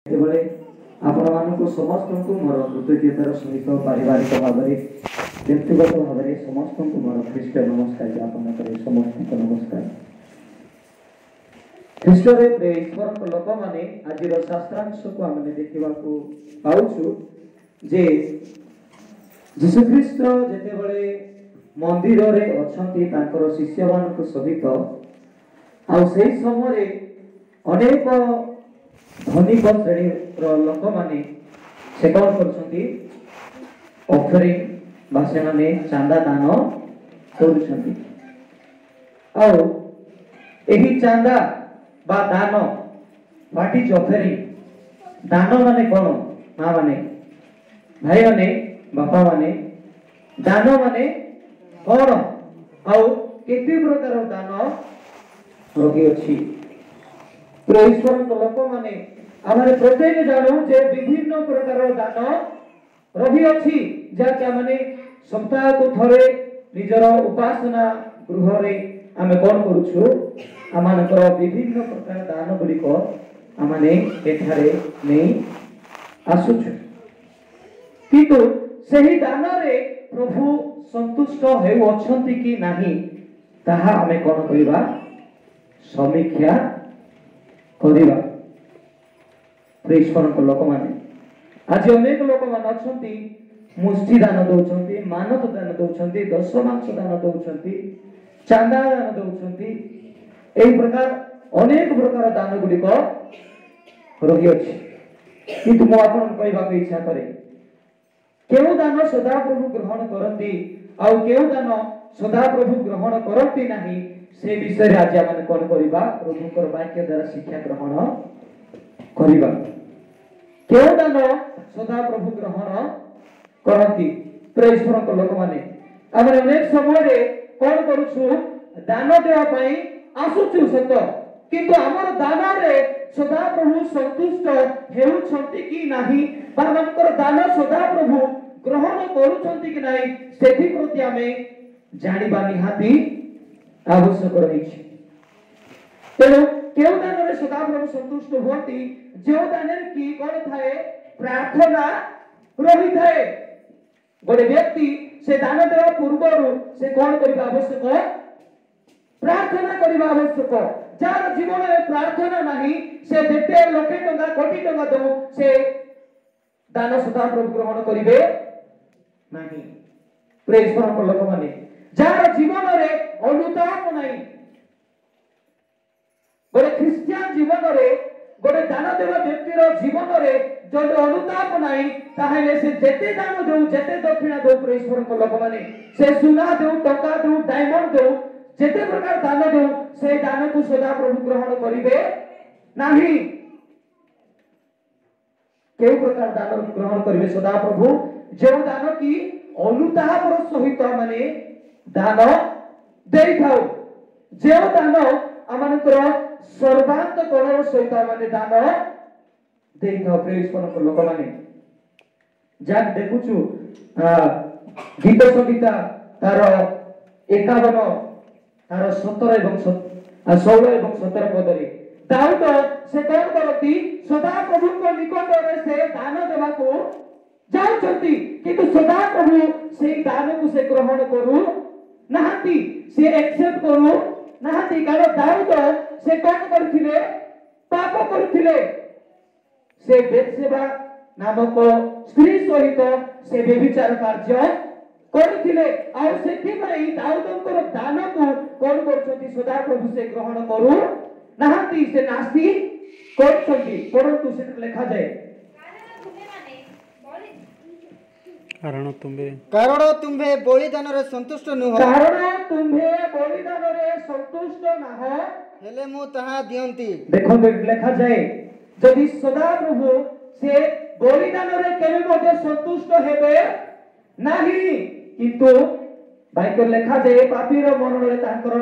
ସେତେବେଳେ ଆପଣମାନଙ୍କୁ ସମସ୍ତଙ୍କୁ ମୋର କୃତଜ୍ଞତାର ସହିତ ପାରିବାରିକ ଭାବରେ ବ୍ୟକ୍ତିଗତ ଭାବରେ ସମସ୍ତଙ୍କୁ ମୋର ଖ୍ରୀଷ୍ଟ ନମସ୍କାର ଜ୍ଞାପନ କରେ। ସମସ୍ତଙ୍କୁ ନମସ୍କାର। ଖ୍ରୀଷ୍ଟରେ ଈଶ୍ୱରଙ୍କ ଲୋକମାନେ ଆଜିର ଶାସ୍ତ୍ରାଂଶକୁ ଆମେ ଦେଖିବାକୁ ପାଉଛୁ ଯେ ଯୀଶୁଖ୍ରୀଷ୍ଟ ଯେତେବେଳେ ମନ୍ଦିରରେ ଅଛନ୍ତି ତାଙ୍କର ଶିଷ୍ୟମାନଙ୍କ ସହିତ, ଆଉ ସେହି ସମୟରେ ଅନେକ ଧନିକ ଶ୍ରେଣୀର ଲୋକମାନେ ସେ କ'ଣ କରୁଛନ୍ତି, ଅଫରିଂ ବା ସେମାନେ ଚାନ୍ଦା ଦାନ କରୁଛନ୍ତି। ଆଉ ଏହି ଚାନ୍ଦା ବା ଦାନ, ହ୍ୱାଟ ଇଜ ଅଫରିଂ? ଦାନ ମାନେ କ'ଣ? ମା ମାନେ, ଭାଇ ମାନେ, ବାପା ମାନେ, ଦାନ ମାନେ କ'ଣ? ଆଉ କେତେ ପ୍ରକାର ଦାନ ରହିଅଛି? ଈଶ୍ୱରଙ୍କ ଲୋକମାନେ ଆମେ ପ୍ରତ୍ୟେକ ଜାଣୁ ଯେ ବିଭିନ୍ନ ପ୍ରକାର ଦାନ ରହିଅଛି, ଯାହାକି ଆମେ ସପ୍ତାହକୁ ଥରେ ନିଜର ଉପାସନା ଗୃହରେ ଆମେ କ'ଣ କରୁଛୁ, ଆମମାନଙ୍କର ବିଭିନ୍ନ ପ୍ରକାର ଦାନ ଗୁଡ଼ିକ ଆମେ ଏଠାରେ ନେଇ ଆସୁଛୁ। କିନ୍ତୁ ସେହି ଦାନରେ ପ୍ରଭୁ ସନ୍ତୁଷ୍ଟ ହେଉଅଛନ୍ତି କି ନାହିଁ ତାହା ଆମେ କ'ଣ କରିବା, ସମୀକ୍ଷା କରିବା। ଈଶ୍ୱରଙ୍କ ଲୋକମାନେ ଆଜି ଅନେକ ଲୋକମାନେ ଅଛନ୍ତି, ମୁଷ୍ଟି ଦାନ ଦଉଛନ୍ତି, ମାନବ ଦାନ ଦଉଛନ୍ତି, ଦଶମାଂଶ ଦାନ ଦଉଛନ୍ତି, ଚାନ୍ଦା ଦାନ ଦଉଛନ୍ତି। ଏହି ପ୍ରକାର ଅନେକ ପ୍ରକାର ଦାନ ଗୁଡ଼ିକ ରହିଅଛି। କିନ୍ତୁ ମୁଁ ଆପଣଙ୍କୁ କହିବାକୁ ଇଚ୍ଛା କରେ, କେଉଁ ଦାନ ସଦାପ୍ରଭୁ ଗ୍ରହଣ କରନ୍ତି ଆଉ କେଉଁ ଦାନ ସଦାପ୍ରଭୁ ଗ୍ରହଣ କରନ୍ତି ନାହିଁ, ସେ ବିଷୟରେ ଆଜି ଆମେ କ'ଣ କରିବା, ପ୍ରଭୁଙ୍କର ବାକ୍ୟ ଦ୍ୱାରା ଶିକ୍ଷା ଗ୍ରହଣ କରିବା। କେଉଁ ଦାନ ସଦାପ୍ରଭୁ ଗ୍ରହଣ କରନ୍ତି? ଈଶ୍ୱରଙ୍କ ଲୋକମାନେ ଆମେ ଅନେକ ସମୟରେ କ'ଣ କରୁଛୁ, ଦାନ ଦେବା ପାଇଁ ଆସୁଛୁ ସତ, କିନ୍ତୁ ଆମର ଦାନରେ ସଦାପ୍ରଭୁ ସନ୍ତୁଷ୍ଟ ହେଉଛନ୍ତି କି ନାହିଁ ବା ଆମଙ୍କର ଦାନ ସଦାପ୍ରଭୁ ଗ୍ରହଣ କରୁଛନ୍ତି କି ନାହିଁ, ସେଥିପ୍ରତି ଆମେ ଜାଣିବା ନିହାତି ଆବଶ୍ୟକ ରହିଛି। ତେଣୁ କେଉଁ ଦାନରେ ସଦାପ୍ରଭୁ ସନ୍ତୁଷ୍ଟ ହୁଅନ୍ତି? ଯେଉଁ ଦାନରେ କି କ'ଣ ଥାଏ, ପ୍ରାର୍ଥନା ରହିଥାଏ। ଗୋଟେ ବ୍ୟକ୍ତି ସେ ଦାନ ଦେବା ପୂର୍ବରୁ ସେ କ'ଣ କରିବା ଆବଶ୍ୟକ? ପ୍ରାର୍ଥନା କରିବା ଆବଶ୍ୟକ। ଯାହାର ଜୀବନରେ ପ୍ରାର୍ଥନା ନାହିଁ, ସେ ଯେତେ ଲକ୍ଷେ ଟଙ୍କା କୋଟି ଟଙ୍କା ଦଉ, ସେ ଦାନ ସଦାପ୍ରଭୁ ଗ୍ରହଣ କରିବେ ନାହିଁ। ଈଶ୍ୱରଙ୍କ ଲୋକମାନେ ଯାହାର ଜୀବନରେ ଅନୁତାପ ନାହିଁ, ଗୋଟେ ଖ୍ରୀଷ୍ଟିଆନ ଜୀବନରେ, ଗୋଟେ ଦାନ ଦେବା ବ୍ୟକ୍ତିର ଜୀବନରେ ଯଦି ଅନୁତାପ ନାହିଁ, ତାହେଲେ ସେ ଯେତେ ଦାନ ଦେଉ, ଯେତେ ଦକ୍ଷିଣା ଦେଉ, ଈଶ୍ୱରଙ୍କ ଲୋକମାନେ ସେ ସୁନା ଦେଉ, ଟଙ୍କା ଦେଉ, ଡାଇମଣ୍ଡ ଦେଉ, ଯେତେ ପ୍ରକାର ଦାନ ଦେଉ, ସେ ଦାନକୁ ସଦାପ୍ରଭୁ ଗ୍ରହଣ କରିବେ ନାହିଁ। କେଉଁ ପ୍ରକାର ଦାନ ଗ୍ରହଣ କରିବେ ସଦାପ୍ରଭୁ? ଯେଉଁ ଦାନ କି ଅନୁତାପର ସହିତ ଆମେ ଦାନ ଦେଇଥାଉ, ଯେଉଁ ଦାନ ଆମମାନଙ୍କର ସର୍ବାନ୍ତକରଣର ସହିତ ଆମେ ଦାନ ଦେଇଥାଉ। ଈଶ୍ୱରଙ୍କ ଲୋକମାନେ ଯାହା ଦେଖୁଛୁ ଗୀତ ସଂହିତା ତାର 51 ତାର 17 ଏବଂ 16 ଏବଂ 17 ପଦରେ ଦାଉଦ ସେ କ'ଣ କରନ୍ତି, ସଦାପ୍ରଭୁଙ୍କ ନିକଟରେ ସେ ଦାନ ଦେବାକୁ ଯାଉଛନ୍ତି, କିନ୍ତୁ ସଦାପ୍ରଭୁ ସେଇ ଦାନକୁ ସେ ଗ୍ରହଣ କରୁ ନାହାନ୍ତି, ସେ ଏକ୍ସେପ୍ଟ କରୁ ନାହାନ୍ତି। କାରଣ ଦାଉଦ ସେ କ'ଣ କରିଥିଲେ, ପାପ କରିଥିଲେ। ସେ ବେତ୍ସେବା ନାମକ ସ୍ତ୍ରୀ ସହିତ ସେ ବ୍ୟଭିଚାର କାର୍ଯ୍ୟ କରିଥିଲେ। ଆଉ ସେଥିପାଇଁ ଦାଉଦଙ୍କର ଦାନକୁ କ'ଣ କରୁଛନ୍ତି, ସଦାପ୍ରଭୁ ସେ ଗ୍ରହଣ କରୁ ନାହାନ୍ତି, ସେ ନାସ୍ତି କରୁଛନ୍ତି। ପରନ୍ତୁ ସେଠି ଲେଖାଯାଏ, କାରଣ ତୁମ୍ଭେ ବଳିଦାନରେ ସନ୍ତୁଷ୍ଟ ନୁହ, ନାହ, ହେଲେ ମୁଁ ତାହା ଦିଅନ୍ତି। ଦେଖନ୍ତୁ ଲେଖାଯାଏ, ଯଦି ସଦାପ୍ରଭୁ ସେ ବଳିଦାନରେ କେବେ ମଧ୍ୟ ସନ୍ତୁଷ୍ଟ ହେବେ ନାହିଁ, କିନ୍ତୁ ବାକ୍ୟ ଲେଖାଯାଏ ପାପୀର ମରଣରେ ତାଙ୍କର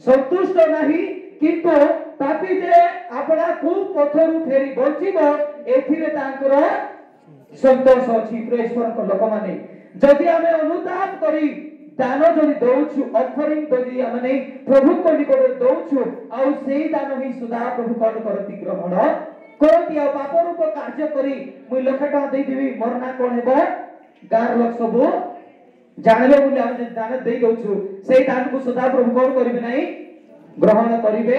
ସନ୍ତୁଷ୍ଟ ନାହିଁ, କିନ୍ତୁ ପାପୀ ଯେ ଆପଣଙ୍କୁ ପଥରୁ ଫେରି ବଞ୍ଚିବ ଏଥିରେ ତାଙ୍କର ସନ୍ତୋଷ ଅଛି। ଈଶ୍ୱରଙ୍କ ଲୋକମାନେ ଯଦି ଆମେ ଅନୁତାପ କରି ଦାନ ଯଦି ଦଉଛୁ, ଅଫରିଂ ଯଦି ଆମେ ପ୍ରଭୁଙ୍କ ନିକଟରେ ଦଉଛୁ, ଆଉ ସେଇ ଦାନ ହିଁ ସଦାପ୍ରଭୁ କ'ଣ କରନ୍ତି, ଗ୍ରହଣ करती आ पाप रूप कार्य करी मुई लक्ष टका देई देबी मोर ना कोन हेबो गार लोक सब जानबे बोली हम जे दान देई दउछु सेई दान को सदा प्रभु कोन करिवे नाही ग्रहण करिवे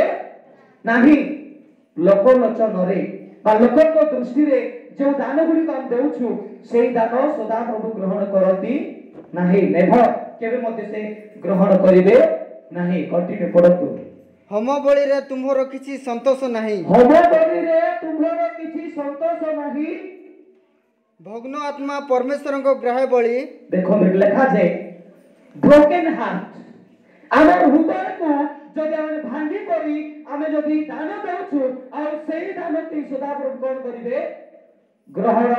नाही लोक लोचन रे बा लोक को दृष्टि रे जो दान गुडी हम देउछु सेई दान सदा प्रभु ग्रहण करती नाही नेभर केबे मते से ग्रहण करिवे नाही कंटिन्यू पढतु होम बलि रे तुमरो किछि संतोष नाही होम बलि रे तुमरो किछि संतोष नाही भग्न आत्मा परमेश्वर को ग्रह बलि देखो लिखा जाए ब्रोकन हार्ट आमर हृदय को जदि हम भांगी करी आमे जदि दान देउछु आ सेही दान ती सदा प्रभु कोन करिवे ग्रहण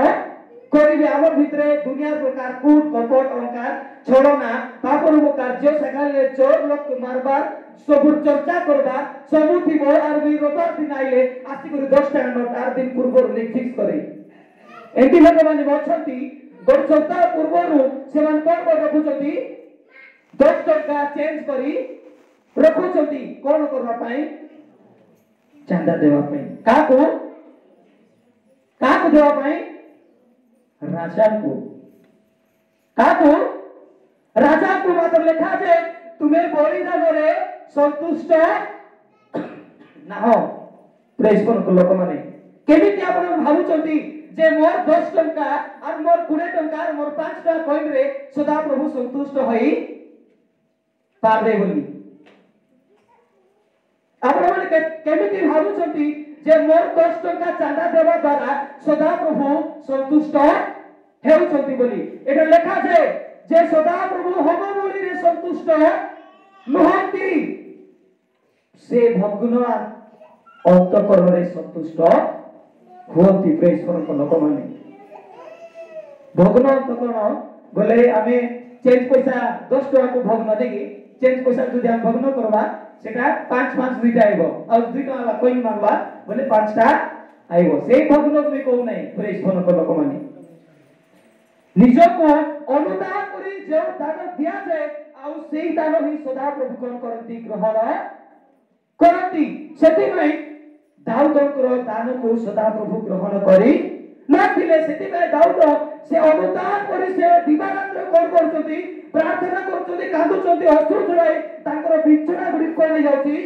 करिवे आमर भितरे दुनिया प्रकार कूट कपट अहंकार छलना पापरु कार्य सकाले चोर लोक मारबार सब चर्चा करबा सबु थिबो आर भी रविवार दिन आइले आसी करी 10 टा नोट 8 दिन पूर्व फिक्स करे एंटी लोक माने बछंती गोट सप्ताह पूर्वरु सेमान कोन को रखुचंती 10 टका चेंज करी रखुचंती कोन करबा पई चांदा देवा पई काको देवा पई राजा को मात्र लिखा जे तुम्हें बलिदान रे संतुष्ट ना हो प्रेस को लोक माने केमिति आपण भाबुचंती जे मोर 10 टंका और मोर 20 टंका और मोर 5 टा कॉइन रे सदा प्रभु संतुष्ट होई पारबे बोली आपण माने केमिति भाबुचंती जे मोर 10 टंका चांदा देवा द्वारा सदा प्रभु संतुष्ट हेउचंती बोली एटा लेखा जे सदा प्रभु होम बलि रे संतुष्ट नहंती से भग्न अंतकरण रे संतुष्ट होती प्रेसर को लोक माने भग्न अंतकरण बोले आमे चेंज पैसा 10 टका को भग्न देगी चेंज पैसा जदि हम भग्न करबा सेटा 5 5 दुईटा आइबो और 2 टका ला कोइन मानबा बोले 5 टा आइबो से भग्न में को नै प्रेसर को लोक माने निजो को अनुदान करी जो दान दिया जाए आ सेही दान ही सदा प्रभु कोन करंती ग्रहण करंती सेति में दाऊदकर दान को सदा प्रभु ग्रहण करी नथिले सेति में दाऊद से अनुदान करी से दिवारात्र कोन करचोती प्रार्थना करचोती कांदुचोती अश्रु झराई तांकर बिछड़ा गुडी कोन जाउची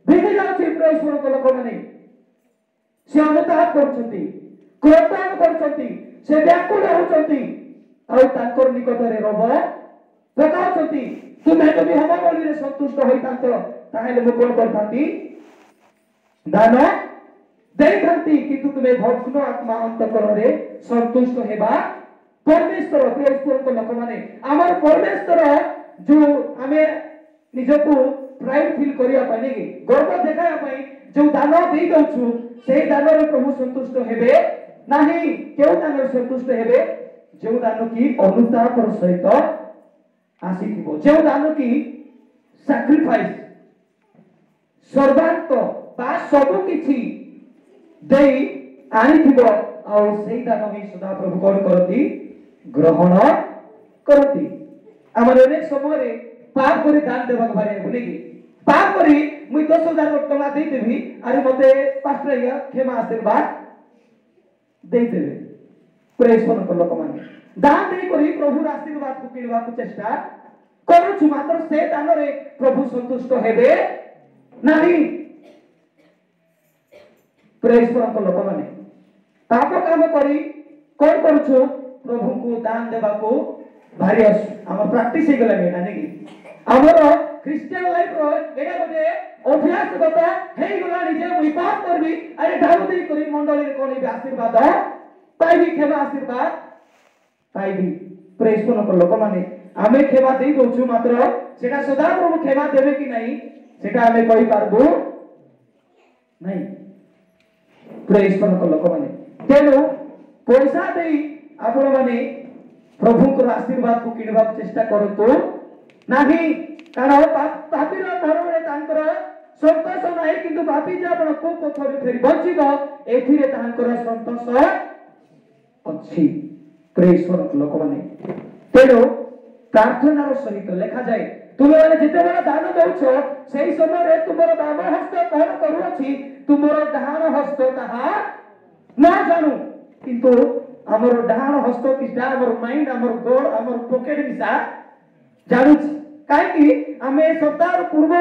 भिगे जाउची प्रेसर को लोक माने से अनुदान करचोती क्रतान करचोती से व्याकुल होचोती आ तांकर निकटरे रब पकाउचोती तुमे जदि होम बलि रे संतुष्ट होइतांत ताहेले मु कोन करथांती दान देखांती किंतु तुम्हें भग्न आत्मा अंतकरण रे संतुष्ट हेबा परमेश्वर प्रेसर को लोक माने हमर परमेश्वर जो हमें निजको प्राइड फील करिया पानी की गर्व देखाया पाई जो दान दे दउछु सेही दान रे प्रभु संतुष्ट हेबे नाही केउ दान रे संतुष्ट हेबे जो दान की अनुतापर सहित आसीथिबो जो दान की सैक्रिफाइस सर्वांत बा सब किछि देई आनिथिबो आ सेही दान ही सदा प्रभु कोन करती ग्रहण करती हमर अनेक समय रे पाप करी दान देबा भारे भूली की पाप करी मुई 10,000 टका दे देबी अरे मते 5 टका क्षमा आशीर्वाद दे देबे प्रेसर को लोक माने दान दे करी प्रभु आशीर्वाद को किनबा को चेष्टा करूछु मात्र से दान रे प्रभु संतुष्ट हेबे नाही प्रेसर को लोक माने पाप काम करी कोन करूछु प्रभु को दान देबा को भारी हम प्रैक्टिस हे गला बेटा नेकी हमर क्रिश्चियन लाइफ रो एटा गोटे अभ्यास गता हे गला निजे मुई पाप करबी अरे दान दे करी मंडली रे कोनी भी आशीर्वाद पाइबी क्षमा आशीर्वाद पाइबी प्रेसर को लोक माने आमे क्षमा दे दोछु मात्र सेटा सदा प्रभु क्षमा देबे कि नहीं सेटा आमे कहि पारबो नहीं प्रेसर को लोक माने तेनो पैसा देई आपण माने प्रभु को आशीर्वाद को किनबा चेष्टा करतो नाही कारण पापी रो धर्म रे तांकर संतोष नाही किंतु पापी जे आपण को पथरे फेरी बचिबो एथिरे तांकर संतोष अछि प्रेसर लोक माने तेनो प्रार्थना रो सहित लेखा जाए तुमे माने जेते बेला दान दउछो सेही समय रे तुमर बाम हस्त कोन करू अछि तुमर डाहाण हस्त ताहा ना जानू किंतु हमर डाहाण हस्त किटा हमर माइंड हमर गोड़ हमर पॉकेट मिसा जानू काई कि आमे सप्ताह पूर्व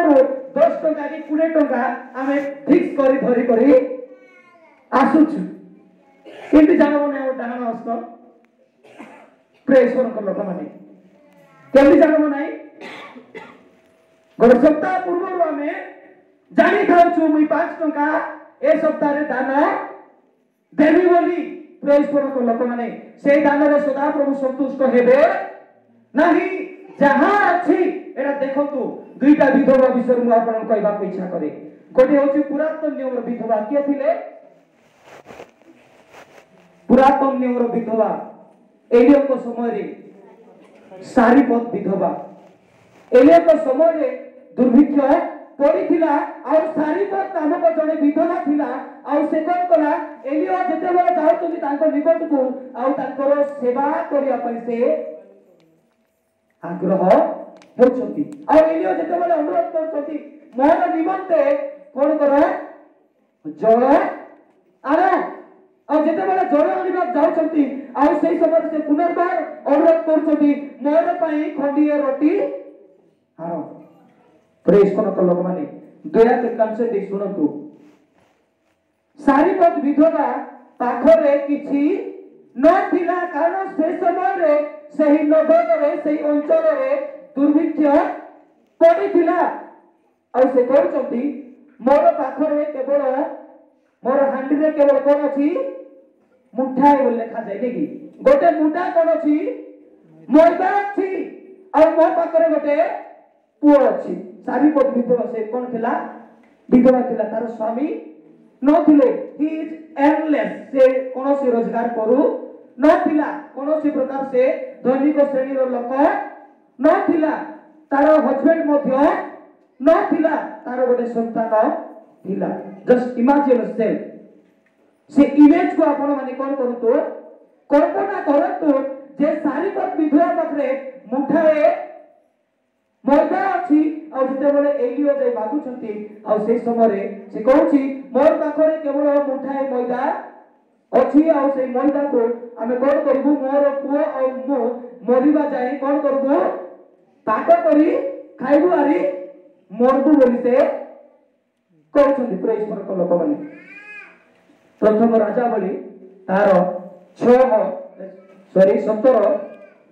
10 टका कि 20 टका आमे फिक्स करी धरी करी आसुछु केमि जानबो नै डाहाण हस्त प्रेसर को लोक माने केमि जानबो नै गोटे सप्ताह पूर्व आमे जानी खाउछु मुई 5 टका ए सप्ताह रे दान देवी बोली प्रेसर को लोक माने से दान रे सदा प्रभु संतुष्ट हेबे नाही जहां अछि एरा देखंतु दुईटा विधवा विषय मु आपन कहबा इच्छा करे गोटे होची पुरातन नियम विधवा के थिले पुरातन नियम विधवा एलिया को समय रे सारीपत विधवा एलिया को समय रे दुर्भिक्ष पड़िथिला और सारीपत नामक जने विधवा थिला और से कोन कला एलिया जते बेला जाउतुनी तांको निकट को और तांकर सेवा करिया पैसे आग्रह होचती और एलिया जते बेला अनुरोध करछती मोर निमंते कोन कर जल आरो और जते बेला जल आनिबा जाउछंती और सेही समय से पुनर्बार अनुरोध करछती मोर पई खंडिए रोटी आरो प्रेस कोन लोक माने दया के कंसे दे सुनतु सारीपत विधवा पाखरे किछि नथिला कारण से समय रे सही नगर रे सही अंचल रे दुर्भिक्ष पड़िथिला और से कहउछंती मोर पाखरे केवल मोर हांडी रे केवल कोन अछि मुठाए बोल लेखा जाय नेकी गोटे मुठा कोन अछि मैदा अछि और मो पाखरे गोटे पुओ अछि सारीपत विधवा से कोन थिला विधवा थिला तार स्वामी नथिले ही इज एर्नलेस से कोनोसी रोजगार करू नथिला कोनोसी प्रकार से दैनिक श्रेणी रो लोक नथिला तार हस्बैंड मध्य नथिला तार गोटे संतान थिला जस्ट इमेजिन सेल्फ से इमेज को आपण माने कोन करतो कल्पना करतो जे सारीपत विधवा पाखरे मुठाए मैदा अछि और जते बेले एलियो जाय मागुछंती और से समय रे से कहउची मोर पाखरे केवल मुठाए मैदा अछि और से मैदा को आमे कोन करबु मोर पुओ और मो मरिबा जाय कोन करबु पाक करी खाइबु आरी मरबु बोली से कहउछंती प्रेस पर लोक माने प्रथम राजा बोली तार 17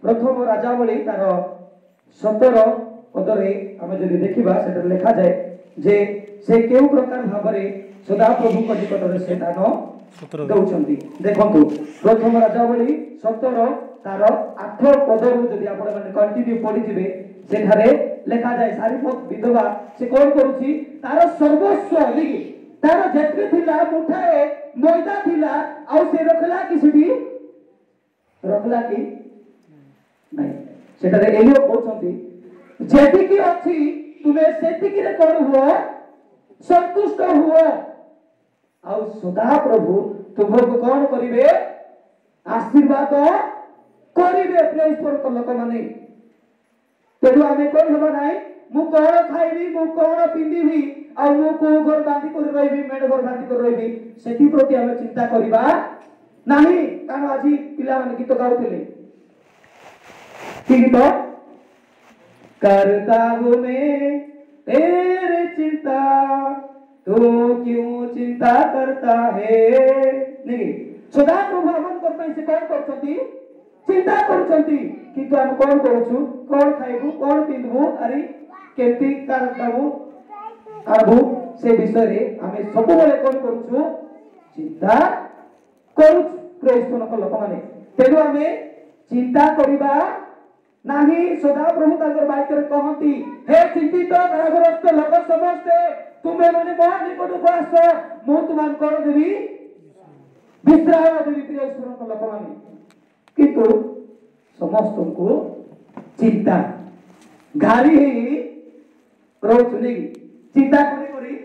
प्रथम राजा बोली तार 17 पदरे आमे जदि देखिबा सेटा लिखा जाय जे से केउ प्रकार भाबरे सदा प्रभु को निकट रे से दान दउचंती देखंतु प्रथम राजा बोली 17 तार 8 पदरु जदि आपण माने कंटिन्यू पढि जिवे सेठारे लिखा जाय सारीपत विधवा से कोन करूची तार सर्वस्व लिखि तार जेतके थिला मुठाए मैदा थिला और से रखला कि सिटी रखला कि नहीं सेठारे एलियो कहउचंती जेतिकी अछि तुमे सेतिकी रे कोन हुओ संतुष्ट हुओ और सदा प्रभु तुमको कोन करिवे आशीर्वाद करिवे प्रेस पर लोक माने तेनु आमे कोन हबा नाही मु कोन खाइबी मु कोन पिंदिबी और मु को घर बांधी कर रहिबी मेड घर बांधी कर रहिबी सेति प्रति आमे चिंता करिबा नाही कारण आजि पिला माने गीत गाउथिले कि गीत करता हूँ मैं तेरे चिंता तू क्यों चिंता करता है नहीं सदा प्रभु हमन कर पे से कौन करछंती चिंता करछंती किंतु हम कौन करछु कौन खाइबु कौन पिंदबु अरे केति करबु आबु से विषय रे हमें सब बेले कौन करछु चिंता करू प्रेस को लोक माने तेनु हमें चिंता करिबा नाही सदा प्रभु ताकर बाइकर कहंती हे चिंतित भाग्यग्रस्त लोक समस्ते तुमे माने मोर निकट को आस मु तुमान कर देबी विश्राम देबी प्रियश्वर को लोक माने किंतु समस्त को चिंता गाली ही रो सुनी चिंता करी करी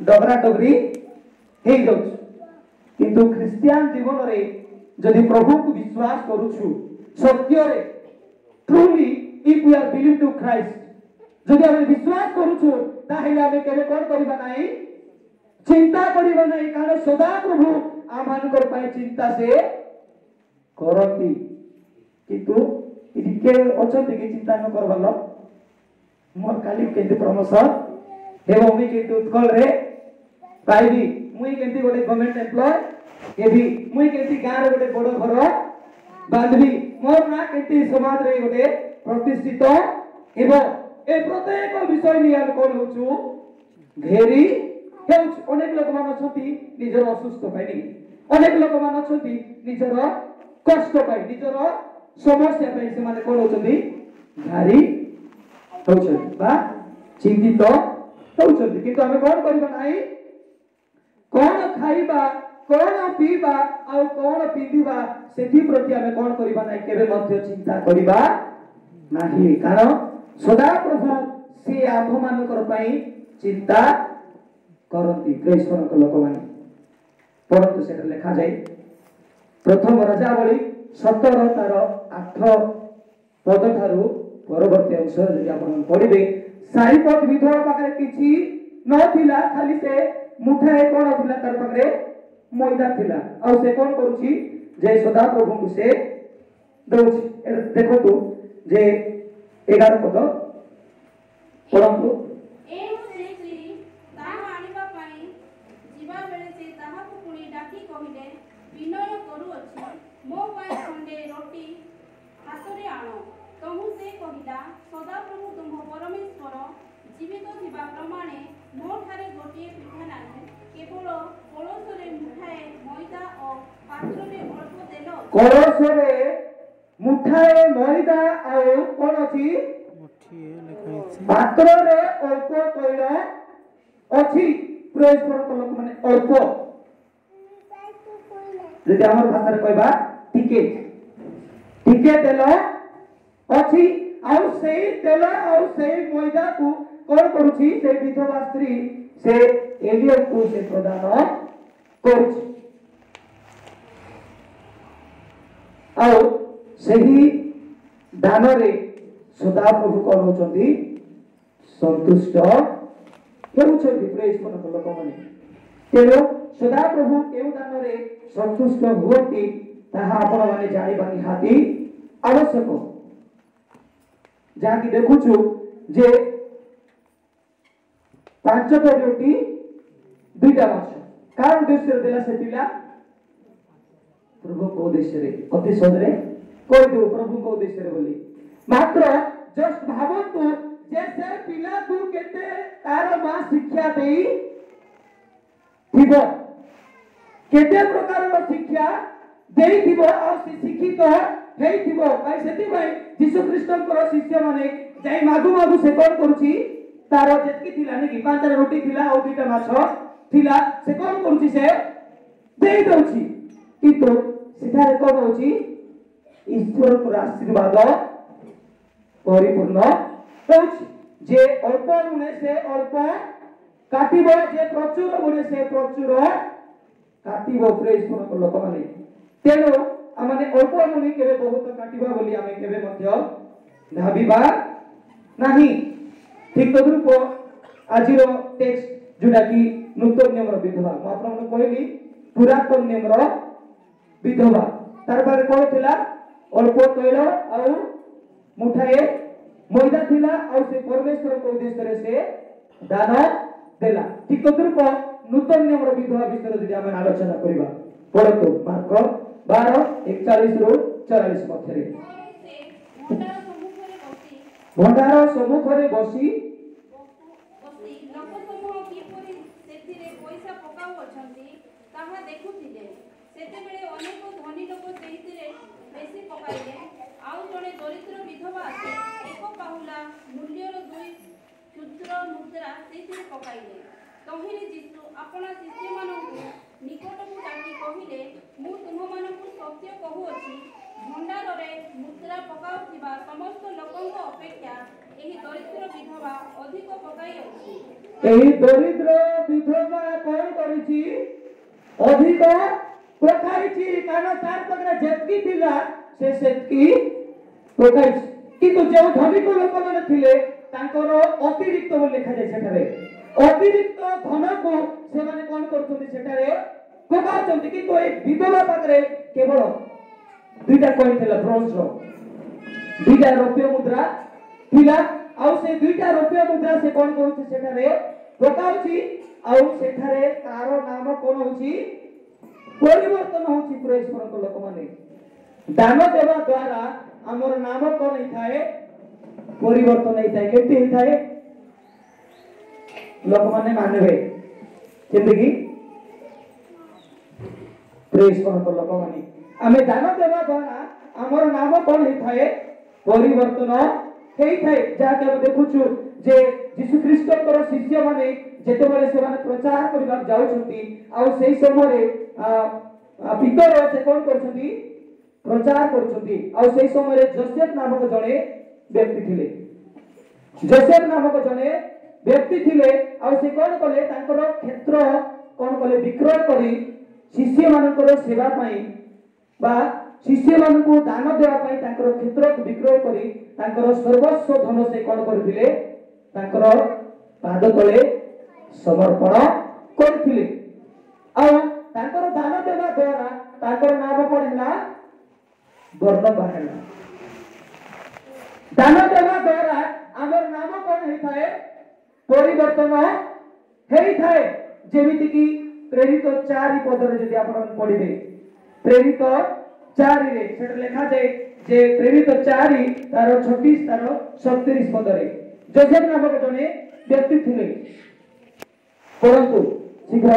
डगरा डगरी हे जाउ किंतु क्रिश्चियन जीवन रे जदि प्रभु को विश्वास करूछु सत्य रे truly if we are believe to Christ जदि हम विश्वास करूछु ताहेले हम केबे कोन करिबा नाही चिंता करिबा नहीं कारण सदा प्रभु आमानकर पाई चिंता से करती किंतु इति के अछंती कि चिंता न करबलो मोर काली केते प्रमोशन हेबो मी केते उत्कल रे पाइबी मुई केते गोटे गवर्नमेंट एम्प्लॉय केबी मुई केते गार गोटे बड़ घर बांधबी मोर ना केते समाज रे गोटे प्रतिष्ठित एवं ए प्रत्येक विषय निया कोन होछु घेरी हेउछ अनेक लोक मान अछंती निजर असुस्थ पाइनी अनेक लोक मान अछंती निजर कष्ट पाइ निजर समस्या पाइ से माने कोन होछंती घारी होछंती बा चिंतित होछंती किंतु हमें कोन करबा नाही कोन खाइबा कोन पीबा आ कोन पिंदिबा सेथि प्रति हमें कोन करबा नाही केबे मध्य चिंता करबा नाही कारण सदा प्रभु से आम्भ मानकर पाई चिंता करती क्राइस्टन को लोक माने परंतु से लिखा जाए प्रथम राजावली 17 तार 8 पद ठारू परवर्ती अंश यदि आपण पढिबे सारीपत विधवा पाखरे किछि नथिला खाली से मुठाए कोन थिला तार पाखरे मैदा थिला आ से कोन करूछि जे सदा प्रभु को से दउछि देखो तो जे 11 पद परंतु विनय करूअछि मो पाई खंडे रोटी हातरे आनो कहू से कहिला सदा प्रभु तुम परमेश्वर जीवित थिबा प्रमाणे मो ठारे गोटिए पिठा नाही केवल कलशरे मुठाए मैदा और पात्ररे अल्प तेल कलशरे मुठाए मैदा और कोन अछि पात्ररे अल्प तैल अछि प्रेस पर लोक माने अल्प जदि हमर भाषा रे कहबा टिके टिके तेल अछि आउ सेही तेल आउ सेही मैदा को कोन करूछि से विधवा स्त्री से एलिया को से प्रदान करूछि आउ सेही दान रे सदा प्रभु कोन होचंती संतुष्ट हेउछंती प्रेस मन लोक माने तेलो सदा प्रभु केउ दान रे संतुष्ट हुअती ताहा आपण माने जानिबा निहाती आवश्यक जाकी देखुछु जे 5 रोटी 2टा माछ का उद्देश्य देला से पिला प्रभु को उद्देश्य रे अति सदरे कोइ दो प्रभु को उद्देश्य रे बोली मात्र जस्ट भावतु जे से पिला तू केते तार मा शिक्षा देई थिबो केते प्रकार शिक्षा देई थिबो आ शिक्षित हेई थिबो भाई सेति भाई यीशु ख्रीष्टकर शिष्य माने जाई मागु मागु से कोन करूची तार जेतकी थिला ने कि 5 रोटी थिला और 2टा माछ थिला से कोन करूची से देई दउची किंतु सिधारे कोन होची ईश्वर को आशीर्वाद परिपूर्ण होची जे अल्प गुणे से अल्प काटिबो जे प्रचुर गुणे से प्रचुर काटिबो प्रेस को लोक माने तेनो आमाने अल्प गुणे केबे बहुत काटिबा बोली आमे केबे मध्य भाबिबा नाही ठीक तद्रूप आजिरो टेक्स्ट जोटा कि नूतन नियम विधवा म आपन कहली पुरातन नियम विधवा तार बारे कोन थिला अल्प तैल आ मुठाए मैदा थिला आ से परमेश्वर को उद्देश्य से दान देला ठीक तद्रूप नूतन नियम विधवा विषय यदि आमे आलोचना करिबा परंतु मार्क 12:41 रो 44 मध्यरे भंडार सम्मुखरे बसी लोक समूह किपरि सेथिरे पैसा पकाउ अछंती ताहा देखुथिले सेतेबेले अनेक धनी लोक सेहितिरे बेसी पकाइले आउ जणे दरिद्र विधवा आसे एक पाहुला मूल्यर 2 क्षुद्र मुद्रा सेथिरे पकाइले तहिरे यीशु आपना शिष्य मानकु निकटकु डाकी कहिले मु तुममानकु सत्य कहूअछि भंडार रे मुद्रा पकाउथिबा समस्त लोकंक अपेक्षा एही दरिद्र विधवा अधिक पकाई अछि एही दरिद्र विधवा कोन करिछि अधिक पकाइछि कारण तार पकरे जेतकी थिला से सेतकी पकाइछि किंतु जे धनिक लोक माने थिले तांकर अतिरिक्त बोली लिखा जाय सेठारे अतिरिक्त धन को से माने कोन करछुंती सेटारे पकाउछंती किंतु ए विधवा पाखरे केवल दुईटा कॉइन थिला ब्रोंज रो दुईटा रुपया मुद्रा थिला आउ से दुईटा रुपया मुद्रा से कोन करूछि सेटारे पकाउछि आउ सेठारे तारो नाम कोन होछि परिवर्तन होछि प्रेस परक लोक माने दान देवा द्वारा हमर नाम कोन हिथाए परिवर्तन हिथाए केति हिथाए लोक माने मानबे जिंदगी प्रेस परक लोक माने आमे दान देवा द्वारा हमर नाम कोन हिथाए परिवर्तन हेइथाए जा के देखुछु जे यीशु ख्रीष्टकर शिष्य माने जेते बेले से माने प्रचार करबा जाउछंती आ सेही समय रे पीतर से कोन करछंती प्रचार करछंती आ सेही समय रे जोसेफ नामक जणे व्यक्ति थिले जोसेफ नामक जणे व्यक्ति थिले आ से कोन कले तांकर क्षेत्र कोन कले विक्रय करी शिष्य मानकर सेवा पई बा शिष्य मानकु दान देवा पई तांकर क्षेत्र विक्रय करी तांकर सर्वस्व धन से कोन करथिले तांकर पाद तले समर्पण करथिले आ तांकर दान देवा द्वारा तांकर नाम कोन हैला बर्नबा हैला दान देवा द्वारा हमर नाम कोन हेथाए परिवर्तन हेथाए जेमिति कि प्रेरित 4 पद रे जदि आपण पढिबे प्रेरित 4 रे सेट लिखा जाय जे प्रेरित 4 तार 26 तार 37 पद रे जोसेफ नामक जने व्यक्ति थिले परंतु शीघ्र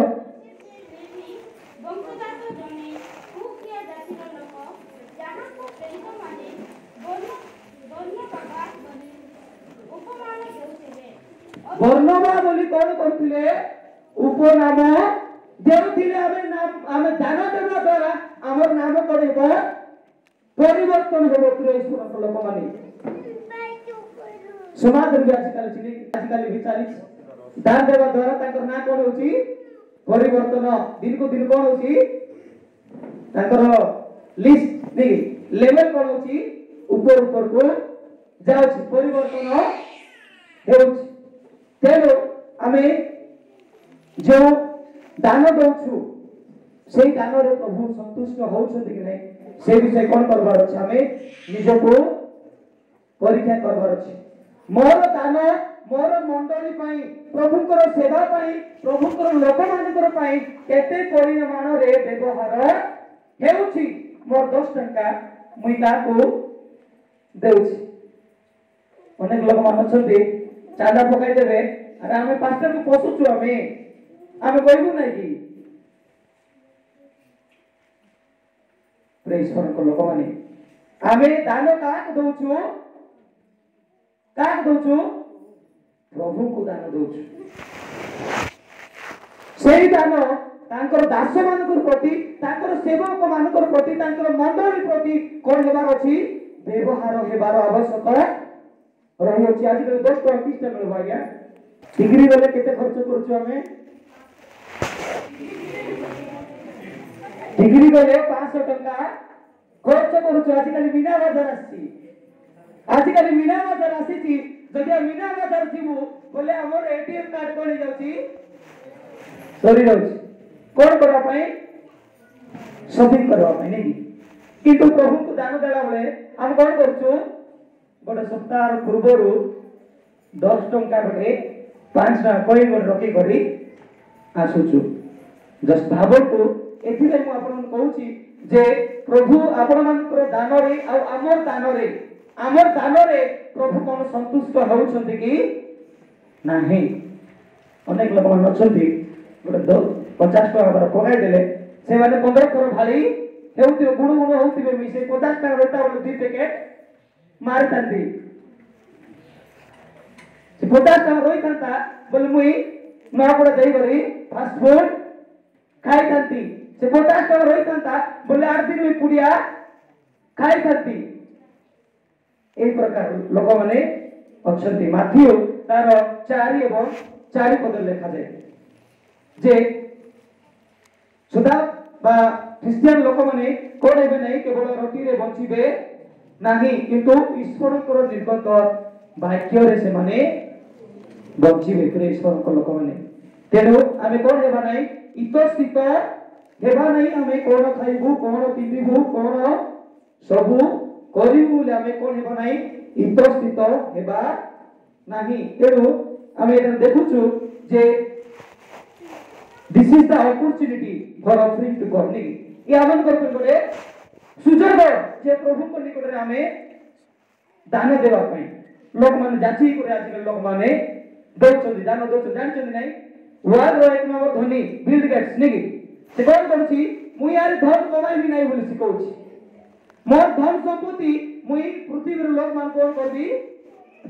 बर्नबा बोली कोन करथिले उपनाम देउथिले आमे दान देवा द्वारा हमर नाम करबो परिवर्तन होबो प्रेस परक लोक माने समाज रे आजकल विचारी दान देवा द्वारा ताकर ना कोन होची परिवर्तन दिन को दिन कोन होची ताकर लिस्ट नहीं लेवल कोन होची ऊपर को जाउची परिवर्तन हेउची तेरो आमे जो दान दउछु सेही दान रे प्रभु संतुष्ट होउछथि कि नै से विषय कोन करबार अछि आमे निजको परीक्षा करबार अछि मोर दान मोर मंडली पई प्रभुकर सेवा पई प्रभुकर लोक मानकर पई केते परिमाण रे व्यवहार हेउछि मोर 10 टंका मुई ताको देउछि अनेक लोक मान छथि चांदा पकाई देबे अरे हमें पास्टर को पोसुछु हमें कहबो नै कि प्रेस परक लोक माने हमें दान काक दउछु प्रभु को दान दउछु सेही दान तांकर दास मानकर प्रति तांकर सेवक मानकर प्रति तांकर मंडली प्रति कोन हेबार अछि व्यवहार हेबार आवश्यक रही अछि आज 10 टका 20 टका मिलबा गया डिग्री वाले केते खर्च करछु हमें डिग्री वाले 500 टका खर्च करछु आजकल मीना बाजार आसी आजकल मीना बाजार आसी छी जदि मीना बाजार थिबु बोले हमर एटीएम कार्ड कोनी जाउची सरी जाउची कोन करबा पई शॉपिंग करबा पई नै किंतु प्रभु को दान देला बेले हम कोन करछु गोटे सप्ताह पूर्वर 10 टंका गोटे 5 टका कोई गोटे रखी करी आसुछु जस्ट भावतु एथिले मु आपन कहूची जे प्रभु आपण मानकर दान रे आ हमर दान रे प्रभु कोन संतुष्ट होउछंती कि नाही अनेक लोक मन अछंती गोटे 50 टका पर पगाई देले से माने 15 थर भाली हेउती गुण होउती मिसे 50 टका रोटा बोले 2 पैकेट मार तांती से 50 टका रोई तांता बोले मुई नहापड़ा जाई गरी फास्ट फूड खाई तांती से 50 टका रोई तांता बोले 8 दिन में पुड़िया खाई तांती ए प्रकार लोक माने अछंती माथियो तार 4 एवं 4 पद लिखा जाय जे सुधा बा क्रिश्चियन लोक माने कोन हेबे नै केवल रोटी रे बंचिबे नाही किंतु ईश्वरकर निर्गत वाक्य रे से माने बचिबे ईश्वर को लोक माने तेणु आमे कोन हेबा नै इतस्थित हेबा नै आमे कोन खाइबु कोन पिबिबु कोन सबु करिबु ले आमे कोन हेबा नै इतस्थित हेबा नाही तेणु आमे एटा देखुछु जे this is the opportunity for offering to God नी ये आमन को गोटे सुजोग जे प्रभु को निकट रे आमे दान देवा पई लोक माने जाची करे आज लोक माने दौचंदी दान दौचंदी जानचंदी नै वर्ल्ड रो एक नंबर धनी बिल गेट्स नेकी से कोन करछि मु यार धन कमाई भी नै बोली सिखौछि मोर धन संपत्ति मुई पृथ्वी रो लोक मान कोन करबी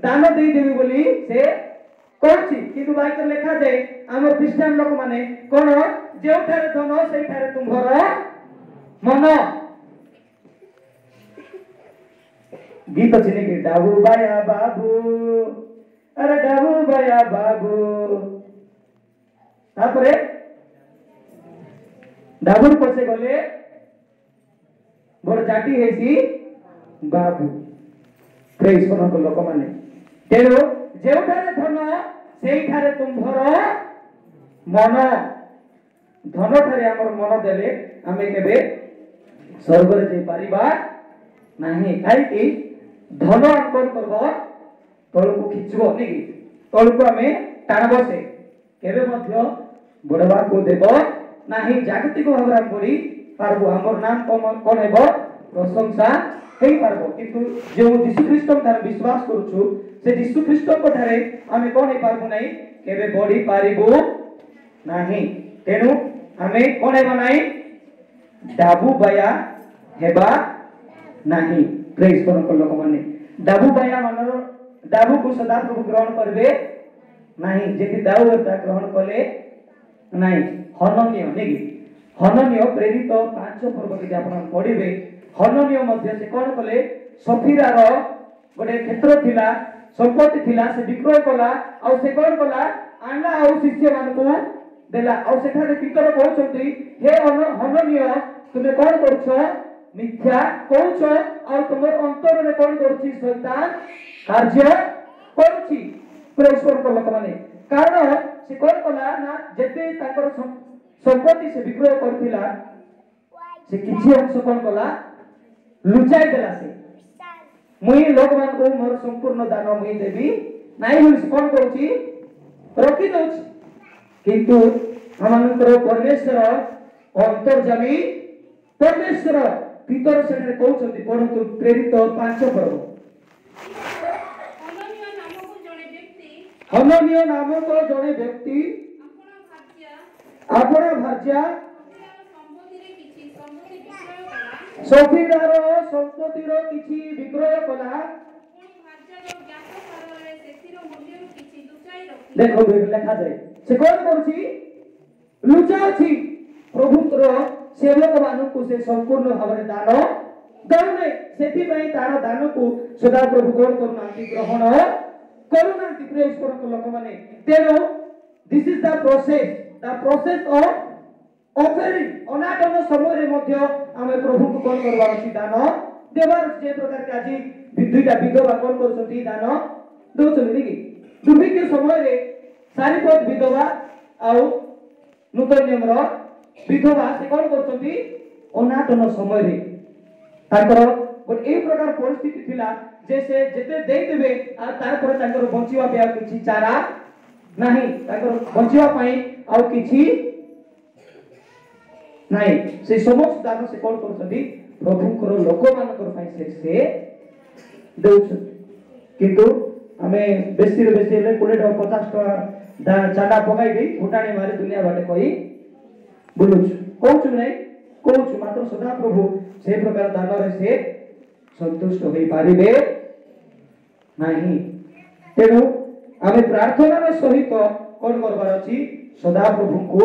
दान देई देबी बोली से कहछि किंतु बाइकर लेखा जाय हमर क्रिश्चियन लोक माने कोन जेउठारे धन सेठारे तुमर मन गीत चिने के डाबू बाया बाबू अरे डाबू बाया बाबू तापरे डाबू पछे गले बड़ जाटी हेसी बाबू प्रेज को लोक माने तेरो जेउठारे धन सेठारे तुमर मन धन ठारे हमर मन देले आमे केबे स्वर्ग रे जे परिबा नाही काई कि धन अंकन करबो तळको खिचबो नेकी तळको आमे टाणबो से केबे मध्य बडबा को देबो नाही जागतिक भाबरा पड़ी पारबो हमर नाम कोन हेबो प्रशंसा हेई पारबो किंतु जो यीशु ख्रीष्ट थारे विश्वास करूछु से यीशु ख्रीष्ट को थारे आमे कोन हे पारबो नाही केबे बडी पारिबो नाही तेनु आमे कोन हेबो नाही डाबू बाया हेबा नाही प्रेज को लोक माने डाबू बाया मनर डाबू को सदा प्रभु ग्रहण करबे नाही जेति दाऊ एटा ग्रहण कले नाही हनन्य नेकी हनन्य प्रेरित 5 पर्व के आपण पढिबे हनन्य मध्य से कोन कले सफीरार गोटे क्षेत्र थिला संपत्ति थिला से विक्रय कला आ से कोन कला आना आ शिष्य मान को देला आ सेठारे पितर कहउछंती हे हनन्य तुमे कोन करछो मिथ्या कहउछ आ तुमर अंतर रे कोन करछि शैतान कार्य करछि प्रेश्वर को लोक माने कारण से कोन कला ना जेते ताकर संपत्ति से विक्रय करथिला से किछि अंश कोन कला लुचाई देला से मुई लोक मान को मोर संपूर्ण दान मुई देबी नाइ होइस कोन करछि रखि दउछि किंतु हमनकर परमेश्वर अंतर्जामी परमेश्वर पितर सेठे कहउछंती परंतु प्रेरित 5 पर्व हनन्य नामक जने व्यक्ति आपण भार्या सफीरार संपत्तिर किछि विक्रय कला देखो लेखा जाए से कोन करछि लुचाछि प्रभुतर सेवक मानकु से संपूर्ण भाବରେ दान दउने सेति पई तार दान को सदा प्रभु कोन करनांती ग्रहण करूनांती प्रेज करक लोक माने तेनो this is the process of offering अनाटन समय रे मध्य आमे प्रभु को कोन करबा अछि दान देवार जे प्रकार के आजि दुईटा विधवा कोन करछथि दान दउछथि कि दुर्भिक्ष समय रे सारीपद विधवा आ नूतन नियमर विधवा से कोन करछथि अनाटन समय रे ताकर बट ए प्रकार परिस्थिति थिला जैसे जेते देई देबे आ तार पर ताकर बंचिवा पे किछि चारा नाही ताकर बंचिवा पई आ किछि नाही से समस्त दान से कोन करछथि प्रभुकर लोक मानकर पई से देउछथि किंतु हमें बेसी रे बेसी ले 20 टका 50 टका चांदा पकाई दे फुटाणी मारे दुनिया बाटे कहि बोलुछ कहउछु नै कहउछु मात्र सदा प्रभु से प्रकार दान रे से संतुष्ट होई पारिबे नाही तेनु आमे प्रार्थनार सहित कोन करबार अछि सदा प्रभु को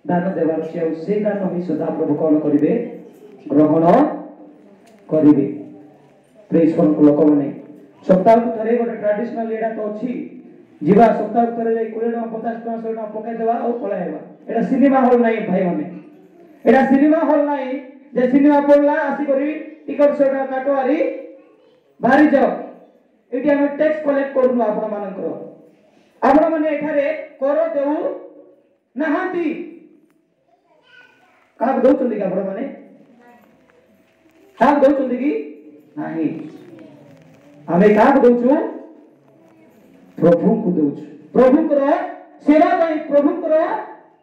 दान देबार अछि और से दान ही सदा प्रभु कोन करिवे ग्रहण करिवे प्रेज कोन लोक माने सप्ताह को थरे गोटे ट्रेडिशनल एडा तो अछि जीवा सप्ताह को थरे 20 टका 50 टका 100 टका पकाई देबा और पळाइबा एडा सिनेमा हॉल नाही भाई माने एडा सिनेमा हॉल नाही जे सिनेमा पड़ला आसी करी टिकट 100 टका काटो आरी भारी जाओ एटी हम टैक्स कलेक्ट करनु आपण मानकर आपण माने एठारे कर देउ नाहांती का दउचंदी कि आपण माने का दउचंदी कि नाही आमे का दउचु प्रभु को दउचु प्रभु को सेवा पई प्रभु को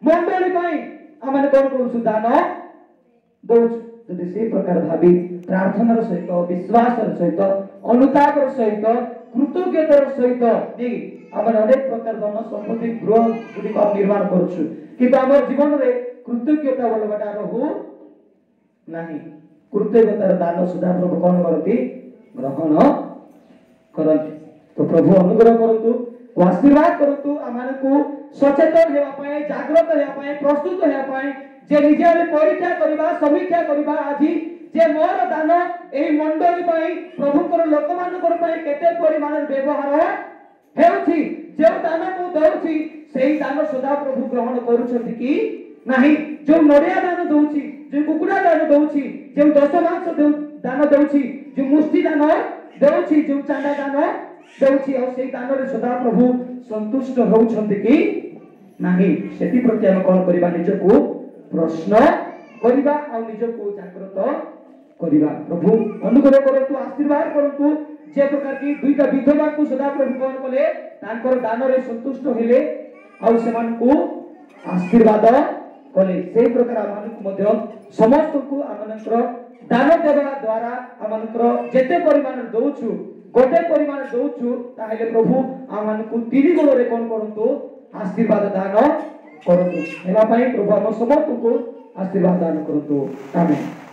मंडली पई आमे कोन करूछु दान दउचु जदि से प्रकार भाबी प्रार्थनार सहित विश्वासर सहित अनुतापर सहित कृतज्ञतार सहित नी आमे अनेक प्रकार धन संपत्ति गृह गुडी को निर्माण करूछु किंतु हमर जीवन रे कृतज्ञता बोलबाटा रहू नाही कृतज्ञतार दान सुधा प्रभु कोन करती ग्रहण करती तो प्रभु अनुग्रह करतु आशीर्वाद करतु आमानकु सचेतन हेबा पई जागृत हेबा पई प्रस्तुत हेबा पई जे निजे परीक्षा करबा समीक्षा करबा आजी जे मोर दान एही मंडली पई प्रभुकर लोक मानकर पई केते परिमाण व्यवहार हेउछि जे दान को दउछि सेही दान सदा प्रभु ग्रहण करूछथि कि नाही जो नडिया दान दउछि जो कुकुडा दान दउछि जो दशमांश दान दउछि जो मुष्टि दान दउछि जो चांदा दान दउछि और सेही दान रे सदा प्रभु संतुष्ट होउछथि कि नाही सेति प्रति हम कोन करबा निजको प्रश्न करबा और निजको जागृत करबा प्रभु अनुग्रह करतु आशीर्वाद करतु जे प्रकार की दुईटा विधवा को सदा प्रभु कोन कले तांकर दान रे संतुष्ट हेले और सेमान को आशीर्वाद कले सेही प्रकार आमानकु मध्य समस्त को आमानकर दान देवा द्वारा आमानकर जेते परिमाण दउछु गोटे परिमाण दउछु ताहेले प्रभु आमानकु तीन गुण रे कोन करतु आशीर्वाद दान करतु एला पई प्रभु हम समस्त को आशीर्वाद दान करतु आमेन।